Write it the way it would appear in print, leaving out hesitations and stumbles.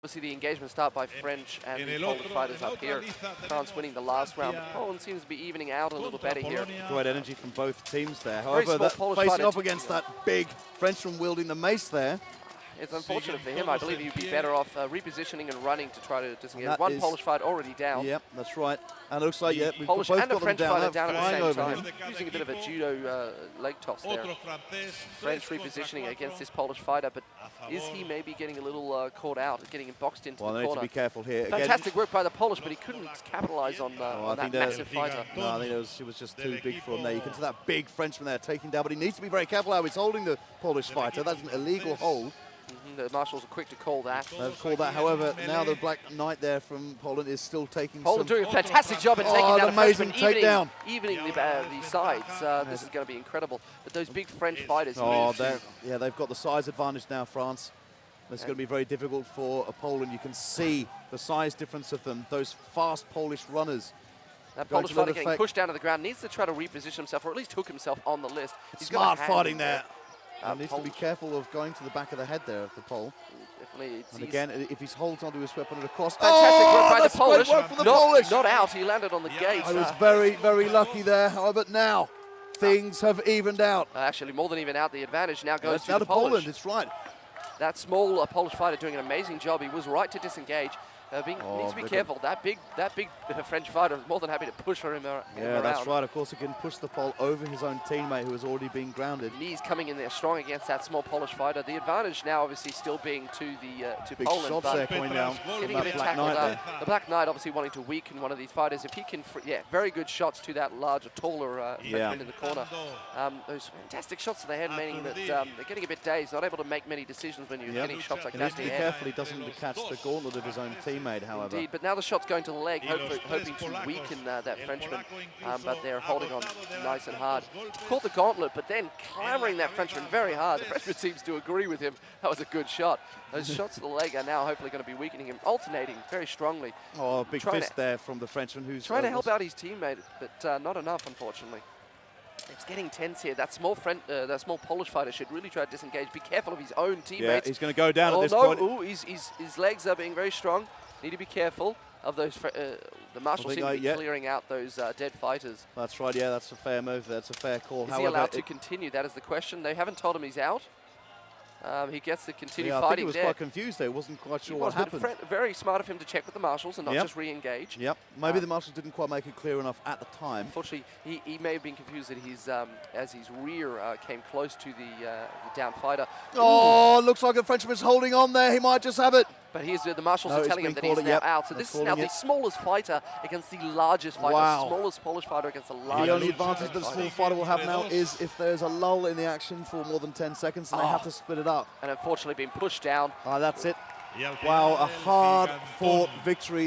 Obviously, the engagement start by French and the Polish fighters up here. France winning the last round, but Poland seems to be evening out a little better here. Great energy from both teams there. However, facing off against that big Frenchman wielding the mace there. It's unfortunate for him. I believe he'd be better off repositioning and running to try to disengage. One Polish fighter already down. Yep, that's right. And it looks like, yeah, we've Polish both and a got French them fighter down at the same time. him. Using a bit of a judo leg toss there. French repositioning against this Polish fighter, but is he maybe getting a little caught out, getting him boxed into the corner? Well, they need to be careful here. Fantastic work by the Polish, but he couldn't capitalize on that massive fighter. No, I think it was just too big for him there. You can see that big Frenchman there taking down, but he needs to be very careful how he's holding the Polish fighter. That's an illegal hold. The marshals are quick to call that. They've called that. However, now the Black Knight there from Poland is still taking Poland doing a fantastic job in taking down amazing takedown. Evening the sides. This is going to be incredible. But those big French fighters. Yeah, they've got the size advantage now, France. It's going to be very difficult for Poland. You can see the size difference of them, those fast Polish runners. That Polish fighter getting pushed down to the ground needs to try to reposition himself, or at least hook himself on the list. He's smart fighting there. Needs to be careful of going to the back of the head there of the Pole. Definitely. And again, if he holds onto his weapon at a cross. Fantastic work by the Polish. Great work for the Polish. Not out. He landed on the gate. I was very, very lucky there. However, now things have evened out. Actually, more than even out. The advantage now goes to the the Polish. Poland. It's right. That small Polish fighter doing an amazing job. He was right to disengage. Needs to be careful. That big French fighter is more than happy to push him around. Yeah, that's right. Of course, he can push the Pole over his own teammate who has already been grounded. Knees coming in there strong against that small Polish fighter. The advantage now, obviously, still being to big Poland. Shots there coming down. Getting a bit tackled up. The Black Knight obviously wanting to weaken one of these fighters. If he can, very good shots to that larger, taller Frenchman in the corner. Those fantastic shots to the head, meaning that they're getting a bit dazed, not able to make many decisions when you're getting shots like that. He needs to be careful he doesn't catch the gauntlet of his own teammate, however. Indeed, but now the shot's going to the leg, hoping to weaken that Frenchman, but they're holding on nice and hard. Caught the gauntlet, but then clambering that Frenchman very hard. The Frenchman seems to agree with him. That was a good shot. Those shots to the leg are now hopefully going to be weakening him, alternating very strongly. Oh, a big fist there from the Frenchman who's trying to help out his teammate, but not enough, unfortunately. It's getting tense here. That small Polish fighter should really try to disengage. Be careful of his own teammates. Yeah, he's going to go down at this point. Ooh, his legs are being very strong. Need to be careful of those. The marshals seem to be clearing out those dead fighters. That's right. Yeah, that's a fair move. That's a fair call. Is he allowed to continue? That is the question. They haven't told him he's out. He gets to continue fighting. I think he was quite confused there. Wasn't quite sure what happened. Very smart of him to check with the marshals and not just re-engage. Yep. Maybe the marshals didn't quite make it clear enough at the time. Unfortunately, he may have been confused that as his rear came close to the down fighter. Oh, looks like the Frenchman's holding on there. He might just have it. But the marshals are telling him that he's now out. So this is now the smallest fighter against the largest fighter. Wow. Smallest Polish fighter against the largest. The only advantage that the small fighter will have now is if there's a lull in the action for more than 10 seconds and they have to split it up. And unfortunately being pushed down. That's it. Wow, a hard-fought victory.